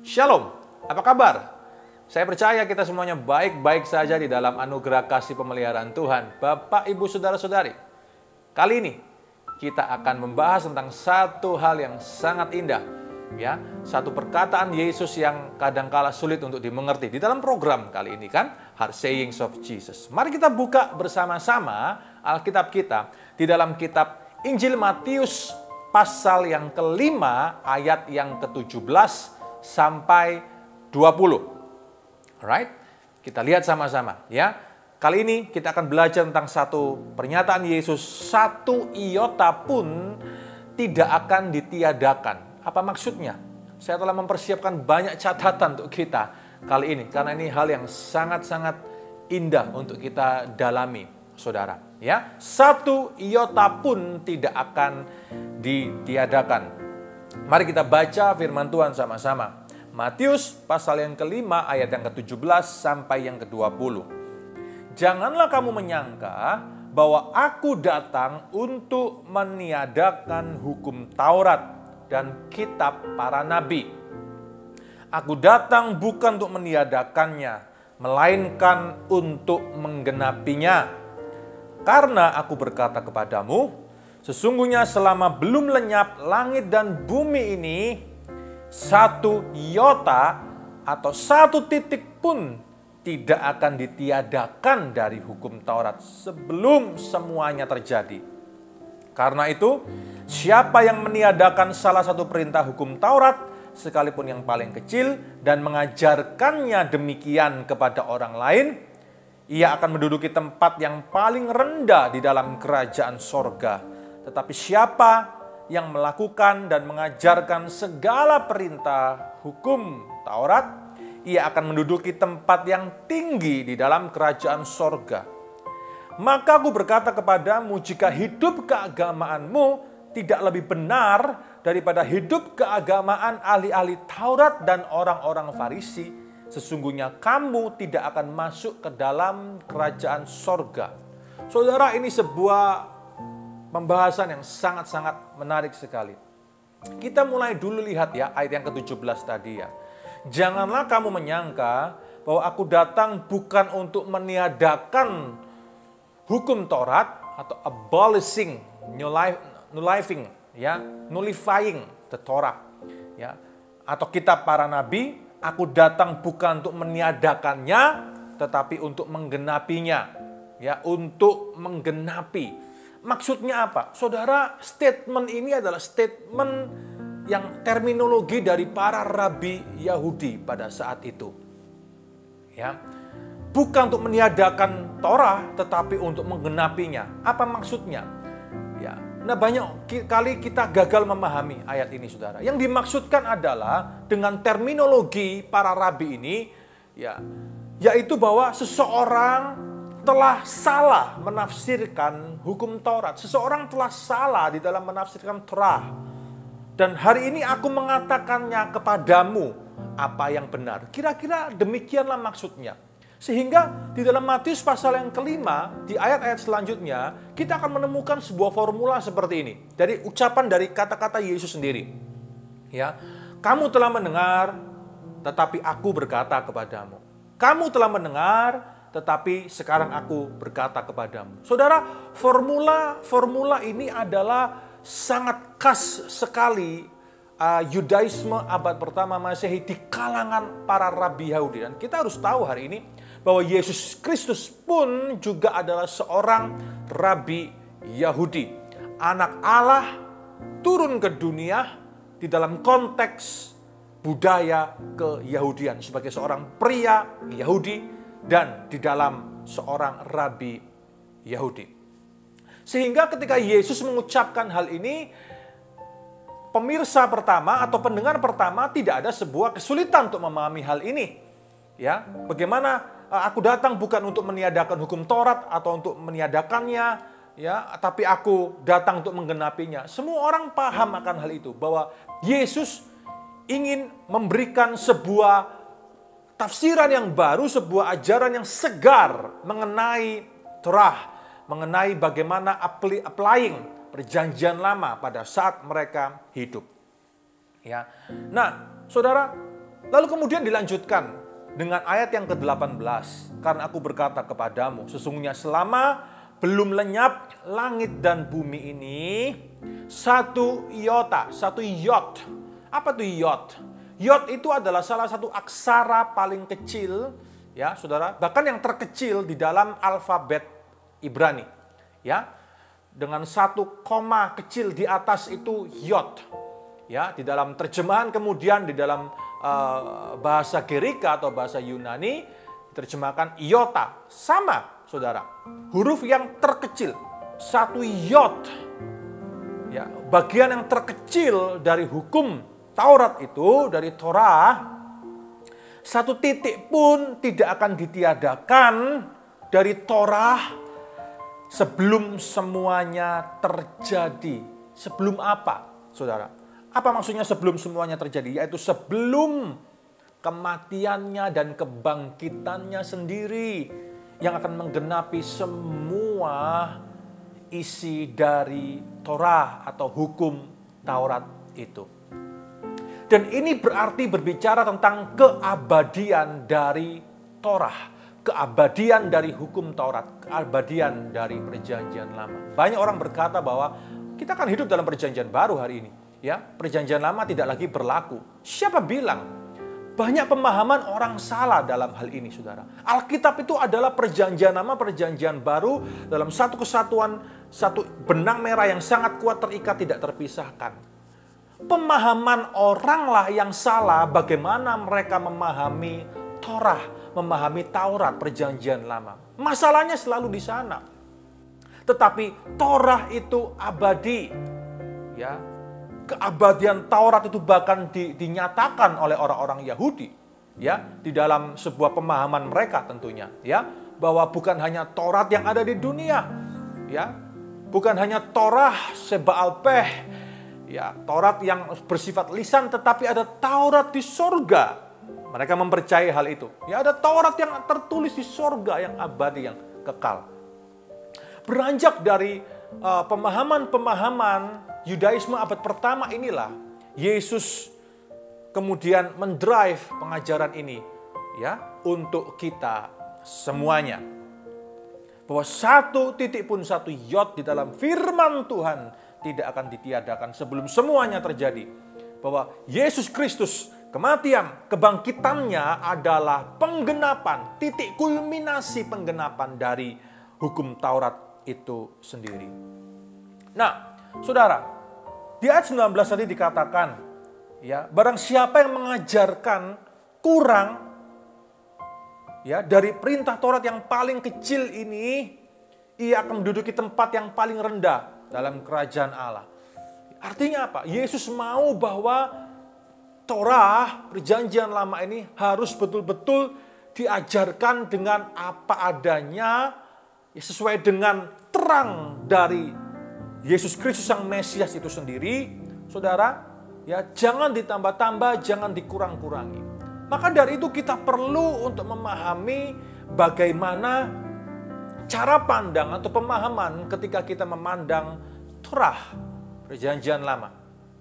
Shalom, apa kabar? Saya percaya kita semuanya baik-baik saja di dalam anugerah kasih pemeliharaan Tuhan. Bapak, Ibu, Saudara-saudari, kali ini kita akan membahas tentang satu hal yang sangat indah. Ya, satu perkataan Yesus yang kadangkala sulit untuk dimengerti. Di dalam program kali ini kan, Heart Sayings of Jesus. Mari kita buka bersama-sama Alkitab kita di dalam kitab Injil Matius pasal yang kelima ayat yang ke-17 sampai 20. Alright, kita lihat sama-sama ya. Kali ini kita akan belajar tentang satu pernyataan Yesus, satu iota pun tidak akan ditiadakan. Apa maksudnya? Saya telah mempersiapkan banyak catatan untuk kita kali ini, karena ini hal yang sangat-sangat indah untuk kita dalami, saudara. Ya, satu iota pun tidak akan ditiadakan. Mari kita baca firman Tuhan sama-sama. Matius pasal yang kelima ayat yang ke-17 sampai yang ke-20. Janganlah kamu menyangka bahwa aku datang untuk meniadakan hukum Taurat dan kitab para nabi. Aku datang bukan untuk meniadakannya, melainkan untuk menggenapinya. Karena aku berkata kepadamu, sesungguhnya selama belum lenyap langit dan bumi ini, satu iota atau satu titik pun tidak akan ditiadakan dari hukum Taurat sebelum semuanya terjadi. Karena itu, siapa yang meniadakan salah satu perintah hukum Taurat, sekalipun yang paling kecil, dan mengajarkannya demikian kepada orang lain, ia akan menduduki tempat yang paling rendah di dalam kerajaan sorga. Tetapi siapa yang melakukan dan mengajarkan segala perintah hukum Taurat, ia akan menduduki tempat yang tinggi di dalam kerajaan sorga. Maka aku berkata kepadamu, jika hidup keagamaanmu tidak lebih benar daripada hidup keagamaan ahli-ahli Taurat dan orang-orang Farisi, sesungguhnya kamu tidak akan masuk ke dalam kerajaan sorga. Saudara, ini sebuah pembahasan yang sangat-sangat menarik sekali. Kita mulai dulu lihat ya ayat yang ke-17 tadi ya. Janganlah kamu menyangka bahwa aku datang bukan untuk meniadakan hukum Taurat atau abolishing, nullifying the Torah ya, atau kitab para nabi. Aku datang bukan untuk meniadakannya, tetapi untuk menggenapinya ya, untuk menggenapi. Maksudnya apa? Saudara, statement ini adalah statement yang terminologi dari para rabi Yahudi pada saat itu. Ya. Bukan untuk meniadakan Torah, tetapi untuk menggenapinya. Apa maksudnya? Ya. Nah, banyak kali kita gagal memahami ayat ini, saudara. Yang dimaksudkan adalah dengan terminologi para rabi ini, ya, yaitu bahwa seseorang telah salah menafsirkan hukum Taurat. Seseorang telah salah di dalam menafsirkan Torah. Dan hari ini aku mengatakannya kepadamu apa yang benar. Kira-kira demikianlah maksudnya. Sehingga di dalam Matius pasal yang kelima, di ayat-ayat selanjutnya, kita akan menemukan sebuah formula seperti ini. Dari ucapan dari kata-kata Yesus sendiri. Ya, kamu telah mendengar, tetapi aku berkata kepadamu. Kamu telah mendengar, tetapi sekarang aku berkata kepadamu. Saudara, formula ini adalah sangat khas sekali Yudaisme abad pertama Masehi di kalangan para rabi Yahudi. Dan kita harus tahu hari ini bahwa Yesus Kristus pun juga adalah seorang rabi Yahudi. Anak Allah turun ke dunia di dalam konteks budaya keyahudian sebagai seorang pria Yahudi dan di dalam seorang rabi Yahudi. Sehingga ketika Yesus mengucapkan hal ini, pemirsa pertama atau pendengar pertama tidak ada sebuah kesulitan untuk memahami hal ini. Ya, bagaimana aku datang bukan untuk meniadakan hukum Taurat atau untuk meniadakannya, ya, tapi aku datang untuk menggenapinya. Semua orang paham akan hal itu, bahwa Yesus ingin memberikan sebuah tafsiran yang baru, sebuah ajaran yang segar mengenai Torah, mengenai bagaimana applying perjanjian lama pada saat mereka hidup. Ya. Nah, saudara, Lalu kemudian dilanjutkan dengan ayat yang ke-18. Karena aku berkata kepadamu, sesungguhnya selama belum lenyap langit dan bumi ini, satu iota, satu yot. Apa tuh yot? Yot itu adalah salah satu aksara paling kecil, ya saudara, bahkan yang terkecil di dalam alfabet Ibrani. Ya, dengan satu koma kecil di atas itu yot. Ya, di dalam terjemahan kemudian di dalam bahasa Gerika atau bahasa Yunani diterjemahkan iota. Sama, saudara. Huruf yang terkecil, satu yot. Ya, bagian yang terkecil dari hukum Taurat itu, dari Torah, satu titik pun tidak akan ditiadakan dari Torah sebelum semuanya terjadi. Sebelum apa, saudara? Apa maksudnya sebelum semuanya terjadi? Yaitu sebelum kematiannya dan kebangkitannya sendiri yang akan menggenapi semua isi dari Torah atau hukum Taurat itu. Dan ini berarti berbicara tentang keabadian dari Torah, keabadian dari hukum Taurat, keabadian dari Perjanjian Lama. Banyak orang berkata bahwa kita akan hidup dalam Perjanjian Baru hari ini. Ya, Perjanjian Lama tidak lagi berlaku. Siapa bilang? Banyak pemahaman orang salah dalam hal ini, saudara. Alkitab itu adalah Perjanjian Lama, Perjanjian Baru dalam satu kesatuan, satu benang merah yang sangat kuat terikat, tidak terpisahkan. Pemahaman oranglah yang salah bagaimana mereka memahami Torah, memahami Taurat, Perjanjian Lama. Masalahnya selalu di sana. Tetapi Torah itu abadi. Ya, keabadian Taurat itu bahkan dinyatakan oleh orang-orang Yahudi, ya, di dalam sebuah pemahaman mereka tentunya, ya, bahwa bukan hanya Taurat yang ada di dunia, ya, bukan hanya Torah Sebaal Peh, ya, Taurat yang bersifat lisan, tetapi ada Taurat di sorga. Mereka mempercayai hal itu. Ya, ada Taurat yang tertulis di sorga yang abadi, yang kekal. Beranjak dari pemahaman-pemahaman Yudaisme abad pertama inilah Yesus kemudian mendrive pengajaran ini, ya, untuk kita semuanya. Bahwa satu titik pun, satu yot di dalam firman Tuhan tidak akan ditiadakan sebelum semuanya terjadi. Bahwa Yesus Kristus, kematian, kebangkitannya adalah penggenapan, titik kulminasi penggenapan dari hukum Taurat itu sendiri. Nah, saudara, di ayat 19 tadi dikatakan, ya, barang siapa yang mengajarkan kurang, ya, dari perintah Taurat yang paling kecil ini, ia akan menduduki tempat yang paling rendah dalam kerajaan Allah. Artinya apa? Yesus mau bahwa Torah, Perjanjian Lama ini harus betul-betul diajarkan dengan apa adanya, ya, sesuai dengan terang dari Yesus Kristus Sang Mesias itu sendiri, saudara, ya, jangan ditambah-tambah, jangan dikurang-kurangi. Maka dari itu kita perlu untuk memahami bagaimana cara pandang atau pemahaman ketika kita memandang Torah, Perjanjian Lama.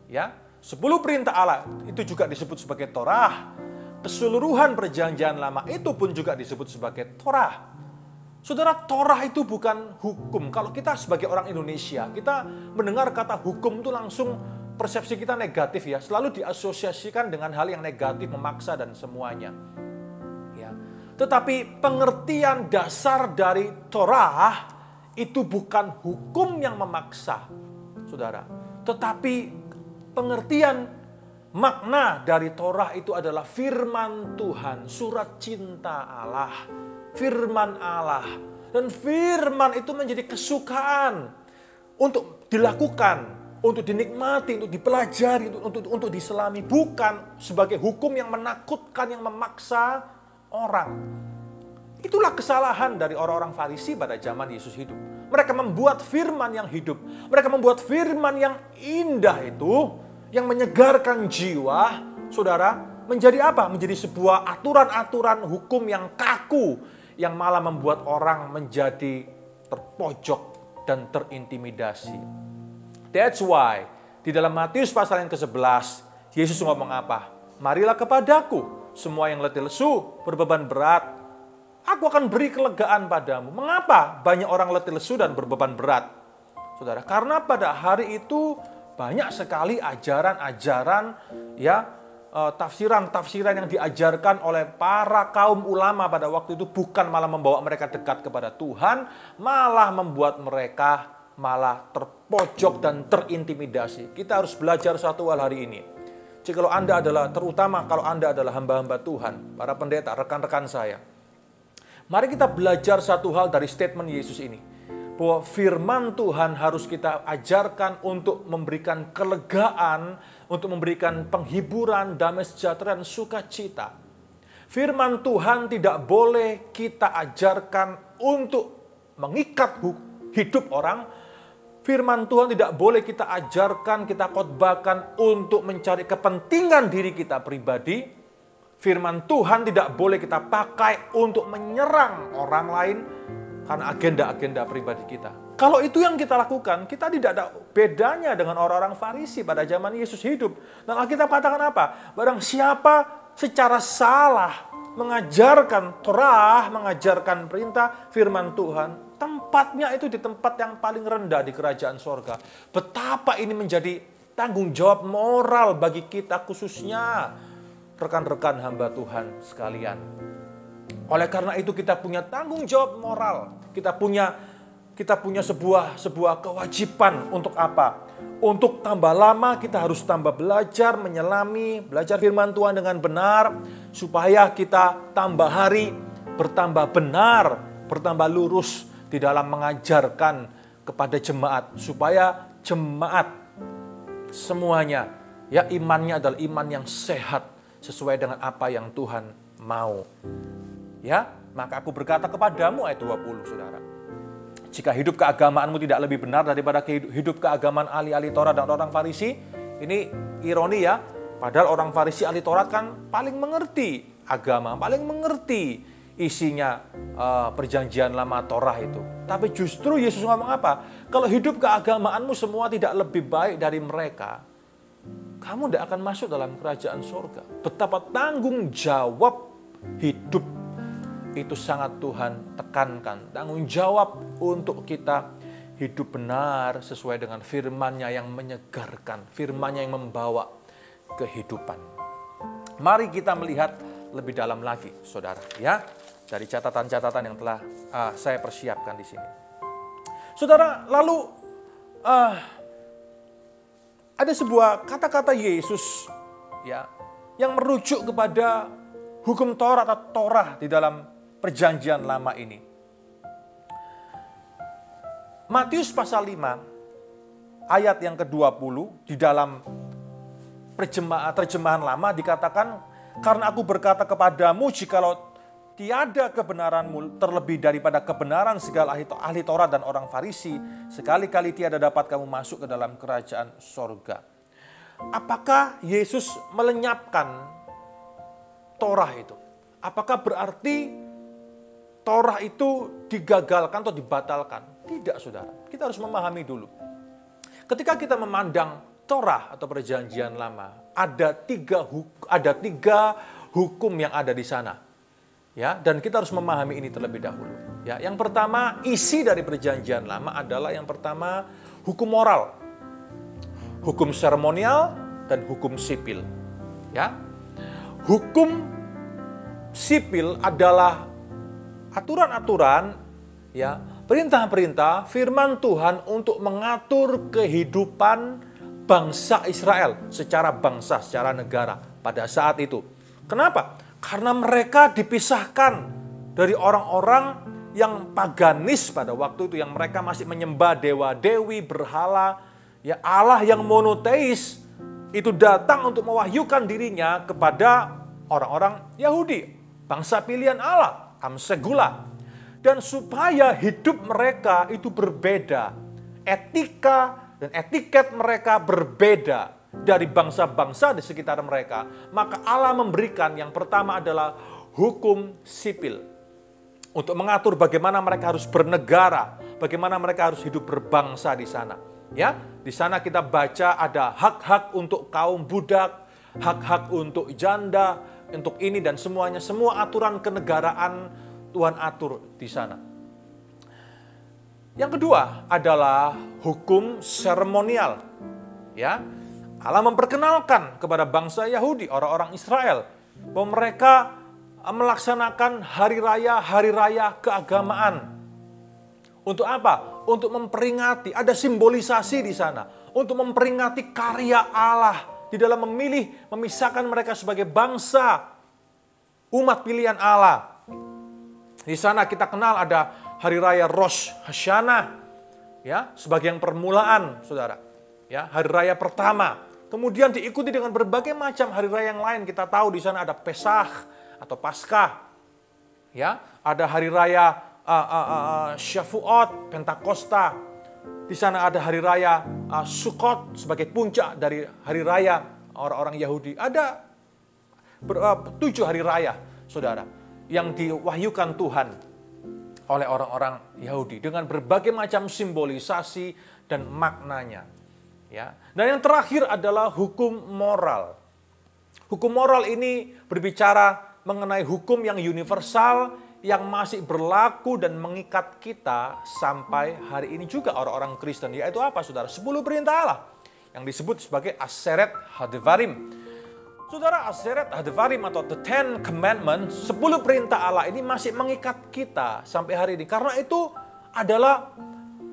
Ya, 10 perintah Allah itu juga disebut sebagai Torah. Keseluruhan Perjanjian Lama itu pun juga disebut sebagai Torah. Saudara, Torah itu bukan hukum. Kalau kita sebagai orang Indonesia, kita mendengar kata hukum itu langsung persepsi kita negatif, ya. Selalu diasosiasikan dengan hal yang negatif, memaksa dan semuanya. Ya. Tetapi pengertian dasar dari Torah itu bukan hukum yang memaksa, saudara. Tetapi pengertian makna dari Torah itu adalah firman Tuhan, surat cinta Allah. Firman Allah. Dan firman itu menjadi kesukaan untuk dilakukan, untuk dinikmati, untuk dipelajari, untuk diselami. Bukan sebagai hukum yang menakutkan, yang memaksa orang. Itulah kesalahan dari orang-orang Farisi pada zaman Yesus hidup. Mereka membuat firman yang hidup. Mereka membuat firman yang indah itu, yang menyegarkan jiwa, saudara, menjadi apa? Menjadi sebuah aturan-aturan hukum yang kaku, yang malah membuat orang menjadi terpojok dan terintimidasi. That's why di dalam Matius pasal yang ke-11, Yesus ngomong apa? Marilah kepadaku, semua yang letih lesu, berbeban berat, aku akan beri kelegaan padamu. Mengapa banyak orang letih lesu dan berbeban berat? Saudara, karena pada hari itu banyak sekali ajaran-ajaran, tafsiran-tafsiran yang diajarkan oleh para kaum ulama pada waktu itu bukan malah membawa mereka dekat kepada Tuhan, malah membuat mereka malah terpojok dan terintimidasi. Kita harus belajar satu hal hari ini. Jika terutama kalau Anda adalah hamba-hamba Tuhan, para pendeta, rekan-rekan saya, mari kita belajar satu hal dari statement Yesus ini. Bahwa firman Tuhan harus kita ajarkan untuk memberikan kelegaan, untuk memberikan penghiburan, damai sejahtera, dan sukacita. Firman Tuhan tidak boleh kita ajarkan untuk mengikat hidup orang. Firman Tuhan tidak boleh kita ajarkan, kita khotbahkan untuk mencari kepentingan diri kita pribadi. Firman Tuhan tidak boleh kita pakai untuk menyerang orang lain karena agenda-agenda pribadi kita. Kalau itu yang kita lakukan, kita tidak ada bedanya dengan orang-orang Farisi pada zaman Yesus hidup. Dan Alkitab katakan apa? Barang siapa secara salah mengajarkan Torah, mengajarkan perintah firman Tuhan, tempatnya itu di tempat yang paling rendah di kerajaan sorga. Betapa ini menjadi tanggung jawab moral bagi kita, khususnya rekan-rekan hamba Tuhan sekalian. Oleh karena itu kita punya tanggung jawab moral. Kita punya sebuah kewajiban untuk apa? Untuk tambah lama kita harus tambah belajar, belajar firman Tuhan dengan benar, supaya kita tambah hari bertambah benar, bertambah lurus di dalam mengajarkan kepada jemaat, supaya jemaat semuanya imannya adalah iman yang sehat sesuai dengan apa yang Tuhan mau. Maka aku berkata kepadamu, ayat 20, saudara. Jika hidup keagamaanmu tidak lebih benar daripada hidup keagamaan ahli-ahli Taurat dan orang Farisi, ini ironi ya, padahal orang Farisi ahli Taurat kan paling mengerti agama, paling mengerti isinya perjanjian lama Torah itu. Tapi justru Yesus ngomong apa? Kalau hidup keagamaanmu semua tidak lebih baik dari mereka, kamu tidak akan masuk dalam kerajaan surga. Betapa tanggung jawab hidup itu sangat Tuhan tekankan. Tanggung jawab untuk kita hidup benar sesuai dengan firman-Nya yang menyegarkan, firman-Nya yang membawa kehidupan. Mari kita melihat lebih dalam lagi, saudara, dari catatan-catatan yang telah saya persiapkan di sini. Saudara, lalu ada sebuah kata-kata Yesus yang merujuk kepada hukum Taurat atau Torah di dalam perjanjian lama ini. Matius pasal 5 ayat yang ke-20 di dalam terjemahan lama dikatakan, karena aku berkata kepadamu, jikalau tiada kebenaranmu terlebih daripada kebenaran segala ahli Taurat dan orang Farisi, sekali-kali tiada dapat kamu masuk ke dalam kerajaan sorga. Apakah Yesus melenyapkan Torah itu? Apakah berarti Torah itu digagalkan atau dibatalkan? Tidak, saudara. Kita harus memahami dulu. Ketika kita memandang Torah atau perjanjian lama, ada tiga hukum yang ada di sana. Dan kita harus memahami ini terlebih dahulu. Yang pertama, isi dari perjanjian lama adalah yang pertama hukum moral, hukum seremonial, dan hukum sipil. Hukum sipil adalah aturan-aturan, perintah-perintah firman Tuhan untuk mengatur kehidupan bangsa Israel secara bangsa, secara negara pada saat itu. Kenapa? Karena mereka dipisahkan dari orang-orang yang paganis pada waktu itu, yang mereka masih menyembah dewa-dewi, berhala. Allah yang monoteis itu datang untuk mewahyukan dirinya kepada orang-orang Yahudi, bangsa pilihan Allah, Amsegula. Dan supaya hidup mereka itu berbeda, etika dan etiket mereka berbeda dari bangsa-bangsa di sekitar mereka, maka Allah memberikan yang pertama adalah hukum sipil untuk mengatur bagaimana mereka harus bernegara, bagaimana mereka harus hidup berbangsa di sana. Di sana kita baca ada hak-hak untuk kaum budak, hak-hak untuk janda, untuk ini dan semuanya, semua aturan kenegaraan Tuhan atur di sana. Yang kedua adalah hukum seremonial. Ya, Allah memperkenalkan kepada bangsa Yahudi, orang-orang Israel, bahwa mereka melaksanakan hari raya keagamaan. Untuk apa? Untuk memperingati, ada simbolisasi di sana. Untuk memperingati karya Allah di dalam memisahkan mereka sebagai bangsa, umat pilihan Allah. Di sana kita kenal ada hari raya Rosh Hashanah, ya, sebagai yang permulaan, saudara. Ya, hari raya pertama. Kemudian diikuti dengan berbagai macam hari raya yang lain. Kita tahu di sana ada Pesach atau Paskah. Ya, ada hari raya Shavuot, Pentakosta. Di sana ada hari raya Sukkot sebagai puncak dari hari raya orang-orang Yahudi. Ada 7 hari raya, saudara, yang diwahyukan Tuhan oleh orang-orang Yahudi dengan berbagai macam simbolisasi dan maknanya. Ya. Dan yang terakhir adalah hukum moral. Hukum moral ini berbicara mengenai hukum yang universal, yang masih berlaku dan mengikat kita sampai hari ini juga orang-orang Kristen. Yaitu apa, saudara? 10 perintah Allah yang disebut sebagai Aseret Hadevarim. Saudara, Aseret Hadevarim atau The Ten Commandments, 10 perintah Allah ini masih mengikat kita sampai hari ini. Karena itu adalah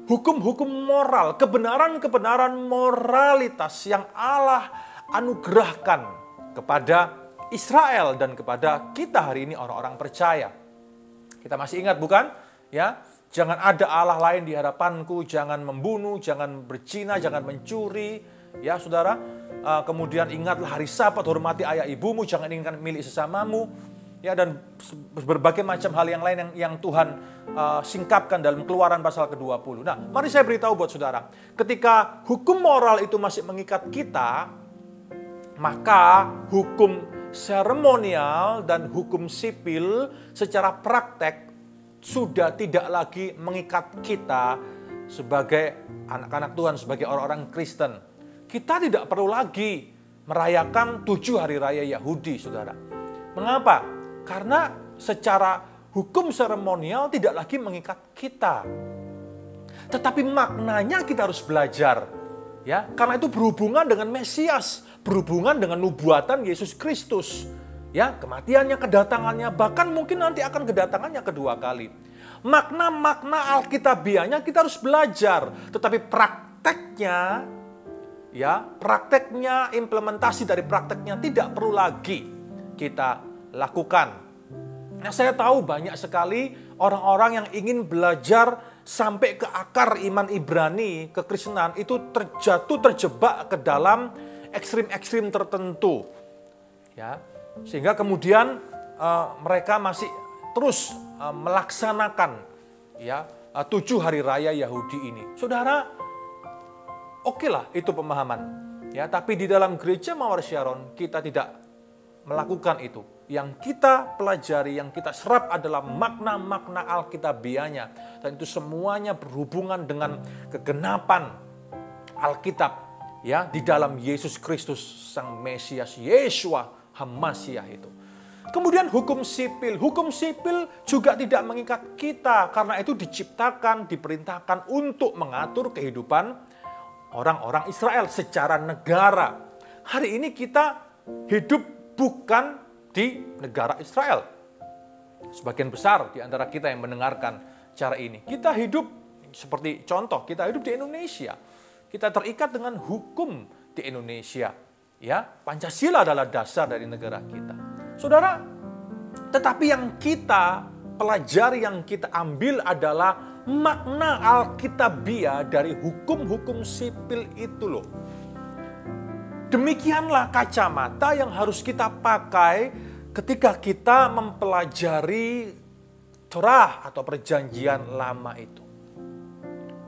hukum-hukum moral, kebenaran-kebenaran moralitas yang Allah anugerahkan kepada Israel dan kepada kita hari ini orang-orang percaya. Kita masih ingat bukan? Ya, jangan ada Allah lain di hadapanku, jangan membunuh, jangan berzina, jangan mencuri. Ya, saudara. Kemudian ingatlah hari Sabat, hormati ayah ibumu, jangan inginkan milik sesamamu. Ya, dan berbagai macam hal yang lain yang Tuhan singkapkan dalam Keluaran pasal ke-20. Nah, mari saya beritahu buat saudara, ketika hukum moral itu masih mengikat kita, maka hukum seremonial dan hukum sipil secara praktek sudah tidak lagi mengikat kita sebagai anak-anak Tuhan, sebagai orang-orang Kristen. Kita tidak perlu lagi merayakan 7 hari raya Yahudi, saudara. Mengapa? Karena secara hukum seremonial tidak lagi mengikat kita. Tetapi maknanya kita harus belajar. Ya, karena itu berhubungan dengan Mesias, berhubungan dengan nubuatan Yesus Kristus. Ya, kematiannya, kedatangannya, bahkan mungkin nanti akan kedatangannya kedua kali. Makna-makna Alkitabiahnya kita harus belajar, tetapi prakteknya, ya, prakteknya, implementasi dari prakteknya tidak perlu lagi kita lakukan. Nah, saya tahu banyak sekali orang-orang yang ingin belajar sampai ke akar iman Ibrani, kekristenan, itu terjebak ke dalam ekstrim-ekstrim tertentu. Ya, sehingga kemudian mereka masih terus melaksanakan, ya, 7 hari raya Yahudi ini. Saudara, oke lah itu pemahaman. Ya, tapi di dalam gereja Mawar Sharon kita tidak melakukan itu. Yang kita pelajari, yang kita serap adalah makna-makna Alkitabiahnya. Dan itu semuanya berhubungan dengan kegenapan Alkitab, ya, di dalam Yesus Kristus Sang Mesias, Yeshua HaMashiach itu. Kemudian hukum sipil juga tidak mengikat kita, karena itu diciptakan, diperintahkan untuk mengatur kehidupan orang-orang Israel secara negara. Hari ini kita hidup bukan di negara Israel. Sebagian besar di antara kita yang mendengarkan cara ini, kita hidup seperti contoh, kita hidup di Indonesia. Kita terikat dengan hukum di Indonesia. Ya, Pancasila adalah dasar dari negara kita. Saudara, tetapi yang kita pelajari, yang kita ambil adalah makna Alkitabiah dari hukum-hukum sipil itu loh. Demikianlah kacamata yang harus kita pakai ketika kita mempelajari Torah atau perjanjian lama itu.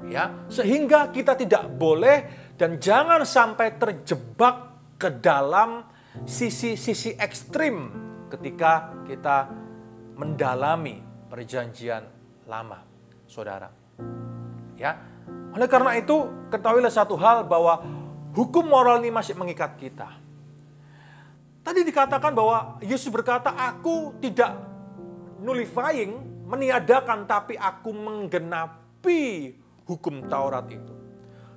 Ya, sehingga kita tidak boleh dan jangan sampai terjebak ke dalam sisi-sisi ekstrim ketika kita mendalami perjanjian lama, saudara. Ya, oleh karena itu ketahuilah satu hal, bahwa hukum moral ini masih mengikat kita. Tadi dikatakan bahwa Yesus berkata, aku tidak nullifying, meniadakan, tapi aku menggenapi hukum Taurat itu.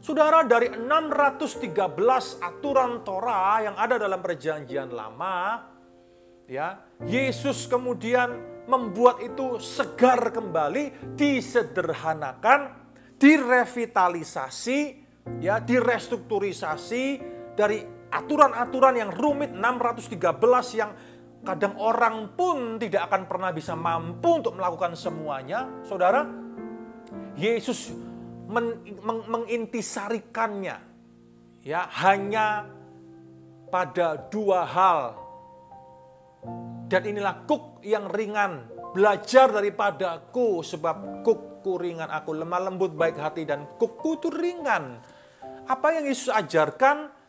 Saudara, dari 613 aturan Torah yang ada dalam Perjanjian Lama, ya, Yesus kemudian membuat itu segar kembali, disederhanakan, direvitalisasi, ya, direstrukturisasi dari aturan-aturan yang rumit 613 yang kadang orang pun tidak akan pernah bisa mampu untuk melakukan semuanya. Saudara, Yesus mengintisarikannya, ya, hanya pada dua hal. Dan inilah kuk yang ringan, belajar daripadaku sebab kukku ringan, aku lemah lembut baik hati dan kukku itu ringan. Apa yang Yesus ajarkan,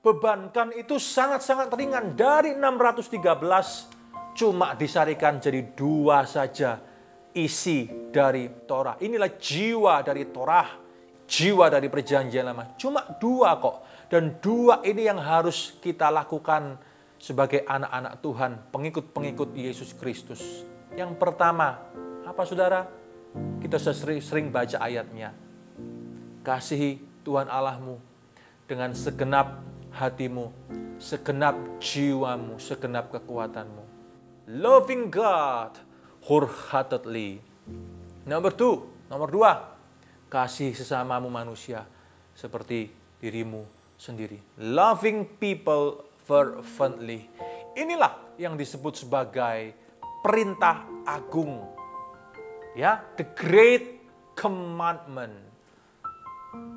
bebankan itu sangat-sangat ringan. Dari 613 cuma disarikan jadi dua saja isi dari Torah. Inilah jiwa dari Torah, jiwa dari Perjanjian Lama. Cuma dua kok. Dan dua ini yang harus kita lakukan sebagai anak-anak Tuhan, pengikut-pengikut Yesus Kristus. Yang pertama, apa saudara? Kita sering baca ayatnya. Kasihi Tuhan Allahmu dengan segenap hatimu, segenap jiwamu, segenap kekuatanmu. Loving God wholeheartedly. Nomor dua, kasih sesamamu manusia seperti dirimu sendiri. Loving people fervently. Inilah yang disebut sebagai perintah agung. Ya, the great commandment.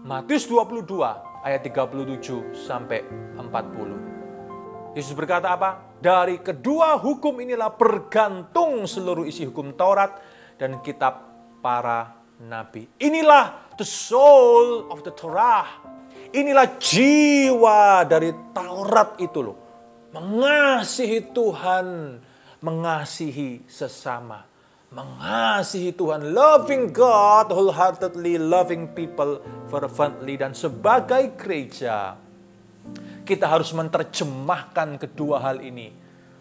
Matius 22 ayat 37 sampai 40. Yesus berkata apa? Dari kedua hukum inilah bergantung seluruh isi hukum Taurat dan kitab para nabi. Inilah the soul of the Torah. Inilah jiwa dari Taurat itu loh. Mengasihi Tuhan, mengasihi sesama. Mengasihi Tuhan, loving God wholeheartedly, loving people fervently. Dan sebagai gereja, kita harus menerjemahkan kedua hal ini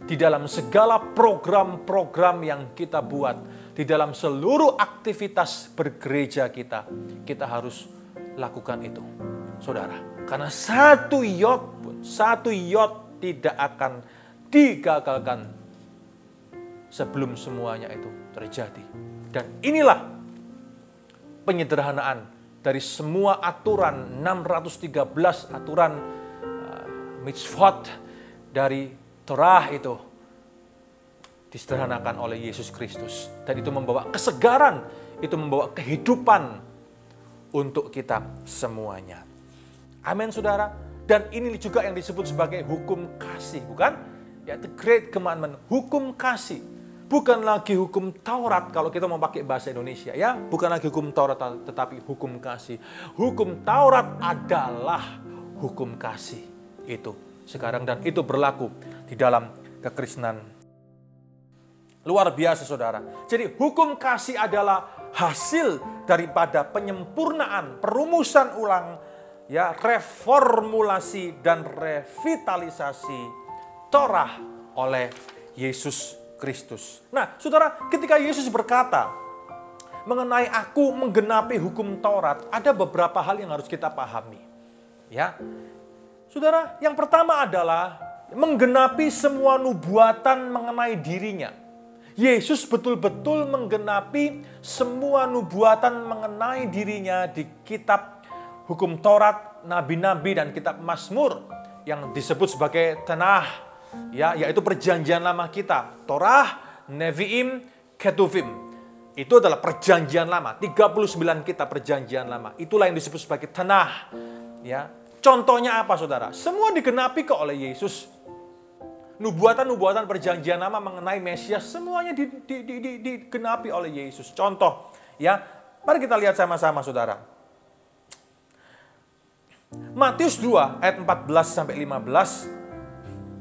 di dalam segala program-program yang kita buat, di dalam seluruh aktivitas bergereja kita. Kita harus lakukan itu, saudara. Karena satu yot tidak akan digagalkan sebelum semuanya itu terjadi. Dan inilah penyederhanaan dari semua aturan, 613 aturan mitzvot dari Torah itu disederhanakan oleh Yesus Kristus. Dan itu membawa kesegaran, itu membawa kehidupan untuk kita semuanya. Amin, saudara. Dan ini juga yang disebut sebagai hukum kasih, bukan? Ya, the great commandment, hukum kasih. Bukan lagi hukum Taurat kalau kita mau pakai bahasa Indonesia, ya. Bukan lagi hukum Taurat tetapi hukum kasih. Hukum Taurat adalah hukum kasih itu sekarang, dan itu berlaku di dalam kekristenan. Luar biasa, saudara. Jadi hukum kasih adalah hasil daripada penyempurnaan, perumusan ulang, ya, reformulasi dan revitalisasi Torah oleh Yesus Kristus. Nah, saudara, ketika Yesus berkata mengenai aku menggenapi hukum Taurat, ada beberapa hal yang harus kita pahami. Ya, saudara, yang pertama adalah menggenapi semua nubuatan mengenai dirinya. Yesus betul-betul menggenapi semua nubuatan mengenai dirinya di kitab hukum Taurat, nabi-nabi, dan kitab Mazmur yang disebut sebagai Tanakh, ya, yaitu perjanjian lama kita. Torah, Nevi'im, Ketuvim. Itu adalah perjanjian lama. 39 kitab perjanjian lama. Itulah yang disebut sebagai Tanakh. Ya. Contohnya apa, saudara? Semua digenapi kok oleh Yesus. Nubuatan-nubuatan perjanjian lama mengenai Mesias semuanya digenapi oleh Yesus. Contoh, ya. Mari kita lihat sama-sama, saudara. Matius 2 ayat 14 sampai 15,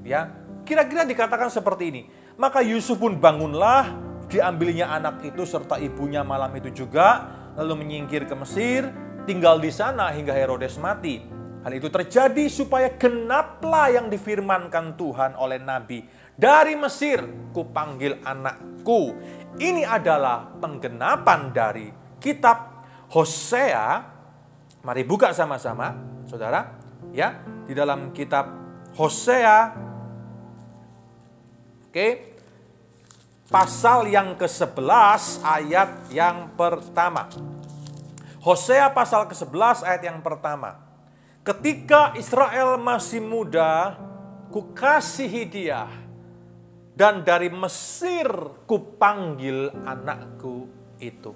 ya. Kira-kira dikatakan seperti ini. Maka Yusuf pun bangunlah, diambilnya anak itu serta ibunya malam itu juga, lalu menyingkir ke Mesir, tinggal di sana hingga Herodes mati. Hal itu terjadi supaya genaplah yang difirmankan Tuhan oleh Nabi. Dari Mesir kupanggil anakku. Ini adalah penggenapan dari kitab Hosea. Mari buka sama-sama, saudara. Ya, di dalam kitab Hosea. Pasal yang ke-11 ayat yang pertama. Hosea pasal ke-11 ayat yang pertama. Ketika Israel masih muda, kukasihi dia, dan dari Mesir kupanggil anakku itu.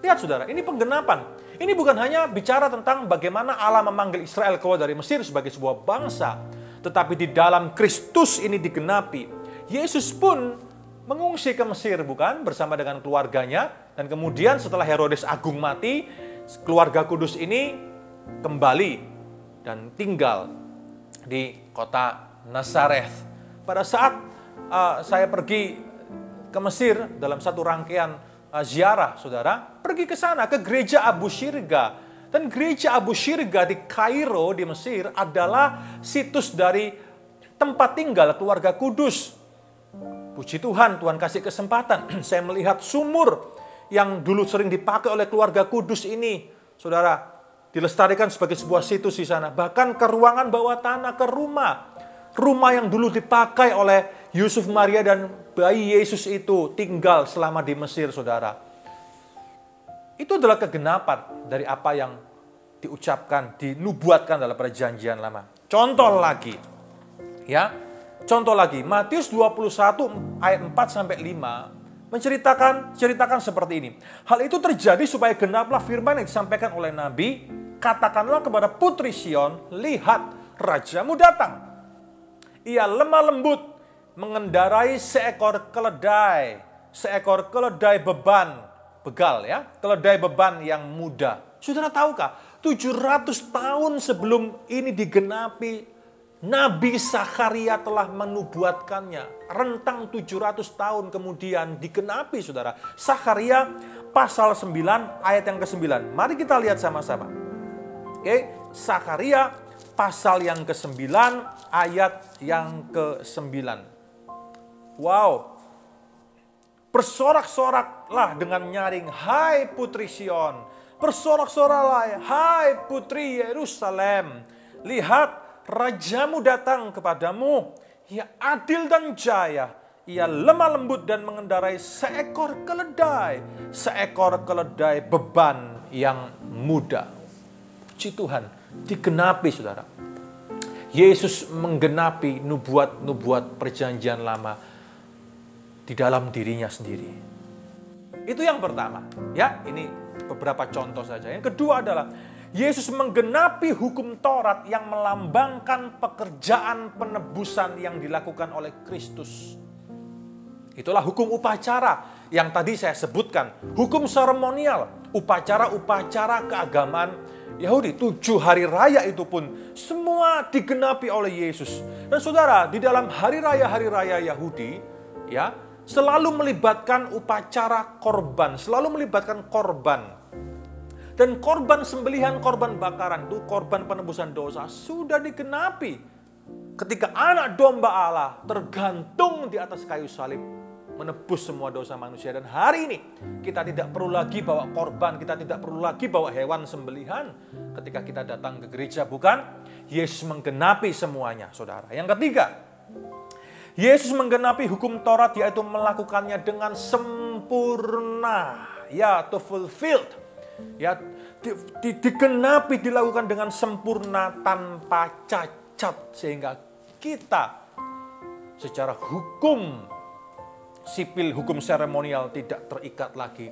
Lihat saudara, ini penggenapan. Ini bukan hanya bicara tentang bagaimana Allah memanggil Israel keluar dari Mesir sebagai sebuah bangsa, tetapi di dalam Kristus ini digenapi. Yesus pun mengungsi ke Mesir, bukan? Bersama dengan keluarganya. Dan kemudian setelah Herodes Agung mati, keluarga kudus ini kembali dan tinggal di kota Nazareth. Pada saat saya pergi ke Mesir dalam satu rangkaian ziarah, saudara, pergi ke sana, ke gereja Abu Shirga. Dan gereja Abu Shirga di Kairo, di Mesir, adalah situs dari tempat tinggal keluarga kudus. Puji Tuhan, Tuhan kasih kesempatan. Saya melihat sumur yang dulu sering dipakai oleh keluarga kudus ini, saudara, dilestarikan sebagai sebuah situs di sana. Bahkan ke ruangan bawah tanah, ke rumah. Rumah yang dulu dipakai oleh Yusuf, Maria, dan bayi Yesus itu tinggal selama di Mesir, saudara. Itu adalah kegenapan dari apa yang diucapkan, dinubuatkan dalam perjanjian lama. Contoh lagi. Ya, contoh lagi. Matius 21 ayat 4-5 menceritakan seperti ini. Hal itu terjadi supaya genaplah firman yang disampaikan oleh Nabi. Katakanlah kepada putri Sion, lihat rajamu datang. Ia lemah lembut, mengendarai seekor keledai begal, ya, keledai beban yang muda. Saudara tahukah, 700 tahun sebelum ini digenapi, Nabi Zakharia telah menubuatkannya. Rentang 700 tahun kemudian digenapi, saudara. Zakharia pasal 9 ayat yang ke-9. Mari kita lihat sama-sama. Zakharia pasal yang ke-9 ayat yang ke-9. Wow. Bersorak-soraklah dengan nyaring, hai putri Sion. Bersorak-soraklah, hai putri Yerusalem. Lihat, rajamu datang kepadamu. Ia adil dan jaya. Ia lemah lembut dan mengendarai seekor keledai beban yang muda. Puji Tuhan, digenapi, saudara. Yesus menggenapi nubuat perjanjian lama di dalam dirinya sendiri. Itu yang pertama. Ya, ini beberapa contoh saja. Yang kedua adalah Yesus menggenapi hukum Taurat yang melambangkan pekerjaan penebusan yang dilakukan oleh Kristus. Itulah hukum upacara yang tadi saya sebutkan. Hukum seremonial, upacara-upacara keagamaan Yahudi. 7 hari raya itu pun semua digenapi oleh Yesus. Dan saudara, di dalam hari raya Yahudi, ya, selalu melibatkan upacara korban, selalu melibatkan korban. Dan korban sembelihan, korban bakaran, itu korban penebusan dosa, sudah digenapi. Ketika anak domba Allah tergantung di atas kayu salib, menebus semua dosa manusia. Dan hari ini kita tidak perlu lagi bawa korban, kita tidak perlu lagi bawa hewan sembelihan ketika kita datang ke gereja, bukan? Yesus menggenapi semuanya, saudara. Yang ketiga, Yesus menggenapi hukum Taurat, yaitu melakukannya dengan sempurna. Ya, to fulfilled. Ya, digenapi, dilakukan dengan sempurna tanpa cacat. Sehingga kita secara hukum sipil, hukum seremonial tidak terikat lagi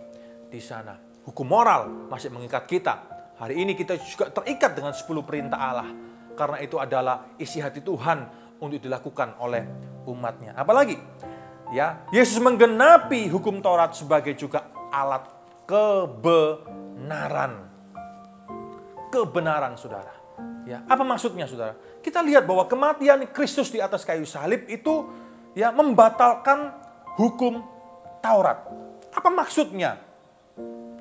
di sana. Hukum moral masih mengikat kita. Hari ini kita juga terikat dengan 10 perintah Allah. Karena itu adalah isi hati Tuhan untuk dilakukan oleh umatnya. Apalagi, ya, Yesus menggenapi hukum Taurat sebagai juga alat kebenaran. Kebenaran, saudara. Ya, apa maksudnya, saudara? Kita lihat bahwa kematian Kristus di atas kayu salib itu, ya, membatalkan hukum Taurat. Apa maksudnya?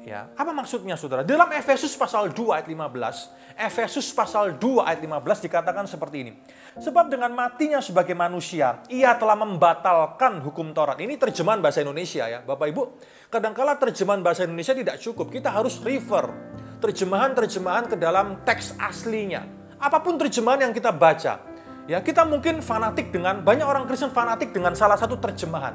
Ya, apa maksudnya saudara? Dalam Efesus pasal 2 ayat 15, Efesus pasal 2 ayat 15 dikatakan seperti ini. Sebab dengan matinya sebagai manusia, ia telah membatalkan hukum Taurat. Ini terjemahan bahasa Indonesia ya, Bapak Ibu. Kadangkala terjemahan bahasa Indonesia tidak cukup, kita harus refer terjemahan-terjemahan ke dalam teks aslinya. Apapun terjemahan yang kita baca. Ya, kita mungkin fanatik dengan, banyak orang Kristen fanatik dengan salah satu terjemahan.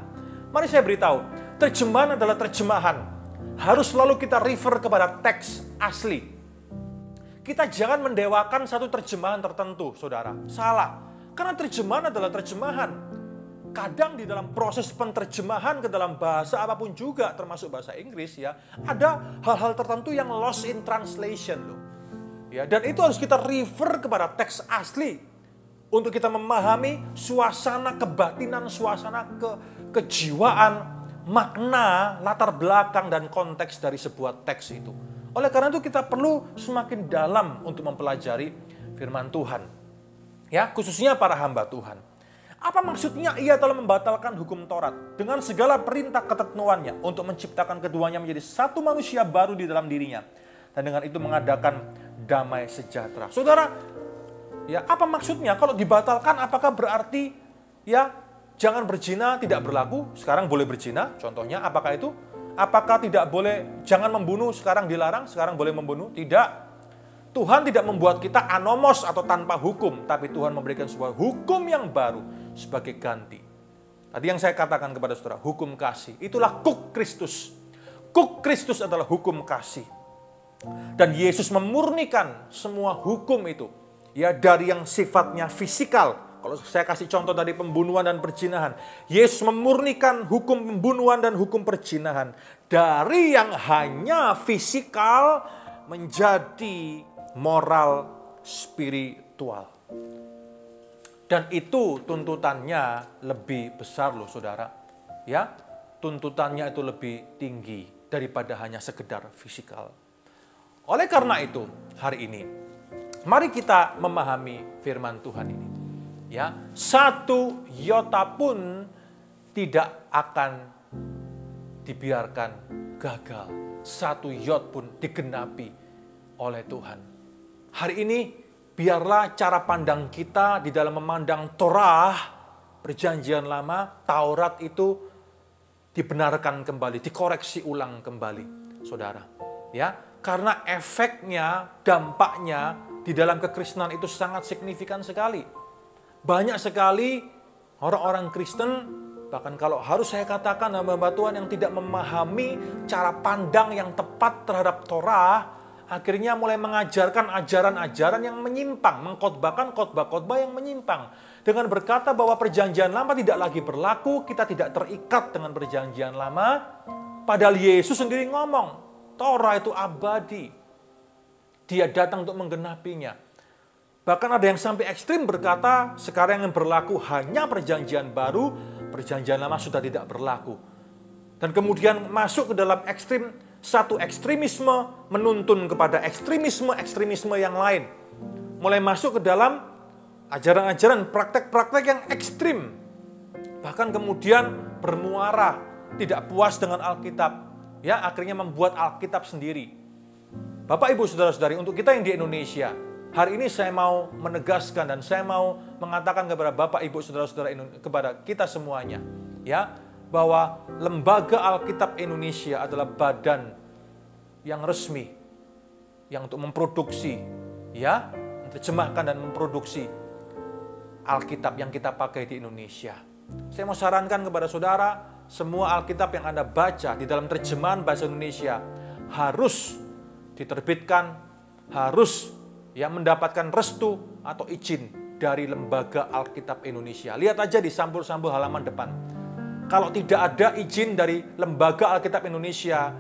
Mari saya beritahu, terjemahan adalah terjemahan. Harus selalu kita refer kepada teks asli. Kita jangan mendewakan satu terjemahan tertentu, saudara. Salah. Karena terjemahan adalah terjemahan. Kadang di dalam proses penerjemahan ke dalam bahasa apapun juga, termasuk bahasa Inggris ya, ada hal-hal tertentu yang lost in translation loh. Ya, dan itu harus kita refer kepada teks asli untuk kita memahami suasana kebatinan, suasana kejiwaan, makna, latar belakang, dan konteks dari sebuah teks itu. Oleh karena itu kita perlu semakin dalam untuk mempelajari firman Tuhan. Ya, khususnya para hamba Tuhan. Apa maksudnya ia telah membatalkan hukum Taurat dengan segala perintah ketentuannya untuk menciptakan keduanya menjadi satu manusia baru di dalam dirinya. Dan dengan itu mengadakan damai sejahtera. Saudara, ya apa maksudnya? Kalau dibatalkan apakah berarti ya jangan berzina tidak berlaku, sekarang boleh berzina, contohnya apakah itu? Apakah tidak boleh, jangan membunuh, sekarang dilarang, sekarang boleh membunuh? Tidak. Tuhan tidak membuat kita anomos atau tanpa hukum, tapi Tuhan memberikan sebuah hukum yang baru sebagai ganti. Tadi yang saya katakan kepada saudara, hukum kasih, itulah kuk Kristus. Kuk Kristus adalah hukum kasih. Dan Yesus memurnikan semua hukum itu, ya dari yang sifatnya fisikal. Kalau saya kasih contoh dari pembunuhan dan perzinahan, Yesus memurnikan hukum pembunuhan dan hukum perzinahan dari yang hanya fisikal menjadi moral spiritual. Dan itu tuntutannya lebih besar loh saudara. Ya, tuntutannya itu lebih tinggi daripada hanya sekedar fisikal. Oleh karena itu, hari ini mari kita memahami firman Tuhan ini. Ya, satu iota pun tidak akan dibiarkan gagal. Satu iot pun digenapi oleh Tuhan. Hari ini biarlah cara pandang kita di dalam memandang Torah, perjanjian lama, Taurat itu dibenarkan kembali, dikoreksi ulang kembali, saudara. Ya, karena efeknya, dampaknya di dalam kekristenan itu sangat signifikan sekali. Banyak sekali orang-orang Kristen, bahkan kalau harus saya katakan hamba Tuhan yang tidak memahami cara pandang yang tepat terhadap Torah, akhirnya mulai mengajarkan ajaran-ajaran yang menyimpang, mengkhotbahkan khotbah-khotbah yang menyimpang. Dengan berkata bahwa perjanjian lama tidak lagi berlaku, kita tidak terikat dengan perjanjian lama, padahal Yesus sendiri ngomong, Torah itu abadi. Dia datang untuk menggenapinya. Bahkan ada yang sampai ekstrim berkata, sekarang yang berlaku hanya perjanjian baru, perjanjian lama sudah tidak berlaku. Dan kemudian masuk ke dalam ekstrim, satu ekstremisme menuntun kepada ekstremisme yang lain. Mulai masuk ke dalam ajaran-ajaran, praktek-praktek yang ekstrim. Bahkan kemudian bermuara, tidak puas dengan Alkitab. Ya, akhirnya membuat Alkitab sendiri. Bapak, Ibu, Saudara-saudari, untuk kita yang di Indonesia, hari ini saya mau menegaskan dan saya mau mengatakan kepada Bapak, Ibu, Saudara-saudara, kepada kita semuanya, ya, bahwa Lembaga Alkitab Indonesia adalah badan yang resmi, yang untuk memproduksi, ya, menerjemahkan dan memproduksi Alkitab yang kita pakai di Indonesia. Saya mau sarankan kepada saudara, semua Alkitab yang Anda baca di dalam terjemahan bahasa Indonesia harus diterbitkan, harus mendapatkan restu atau izin dari Lembaga Alkitab Indonesia. Lihat aja di sampul-sampul halaman depan. Kalau tidak ada izin dari Lembaga Alkitab Indonesia,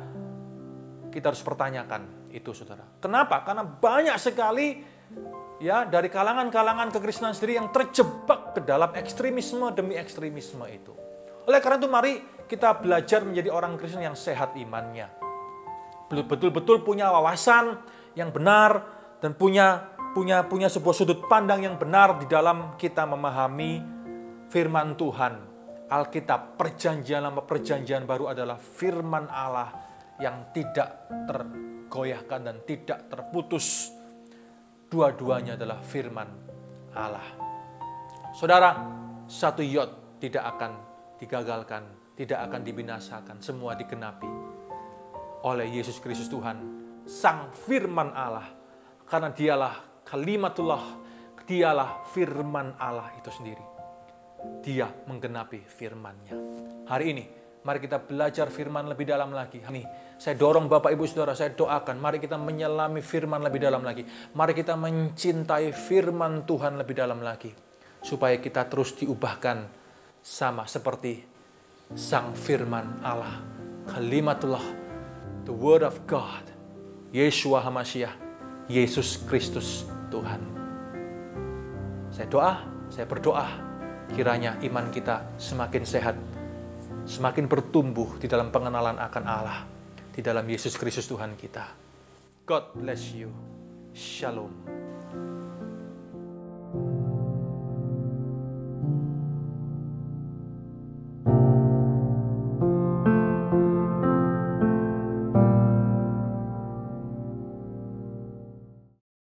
kita harus pertanyakan itu, saudara. Kenapa? Karena banyak sekali dari kalangan-kalangan kekristenan sendiri yang terjebak ke dalam ekstremisme demi ekstremisme itu. Oleh karena itu mari kita belajar menjadi orang Kristen yang sehat imannya. Betul-betul punya wawasan yang benar, dan punya sebuah sudut pandang yang benar di dalam kita memahami firman Tuhan. Alkitab, perjanjian lama, perjanjian baru adalah firman Allah yang tidak tergoyahkan dan tidak terputus. Dua-duanya adalah firman Allah. Saudara, satu yod tidak akan digagalkan, tidak akan dibinasakan, semua digenapi oleh Yesus Kristus Tuhan, Sang Firman Allah. Karena dialah kalimatullah, dialah firman Allah itu sendiri. Dia menggenapi firman-Nya. Hari ini, mari kita belajar firman lebih dalam lagi. Nih, saya dorong Bapak Ibu Saudara, saya doakan, mari kita menyelami firman lebih dalam lagi. Mari kita mencintai firman Tuhan lebih dalam lagi. Supaya kita terus diubahkan sama seperti Sang Firman Allah. Kalimatullah, the Word of God, Yeshua HaMashiach, Yesus Kristus Tuhan. Saya berdoa, kiranya iman kita semakin sehat, semakin bertumbuh di dalam pengenalan akan Allah, di dalam Yesus Kristus Tuhan kita. God bless you. Shalom.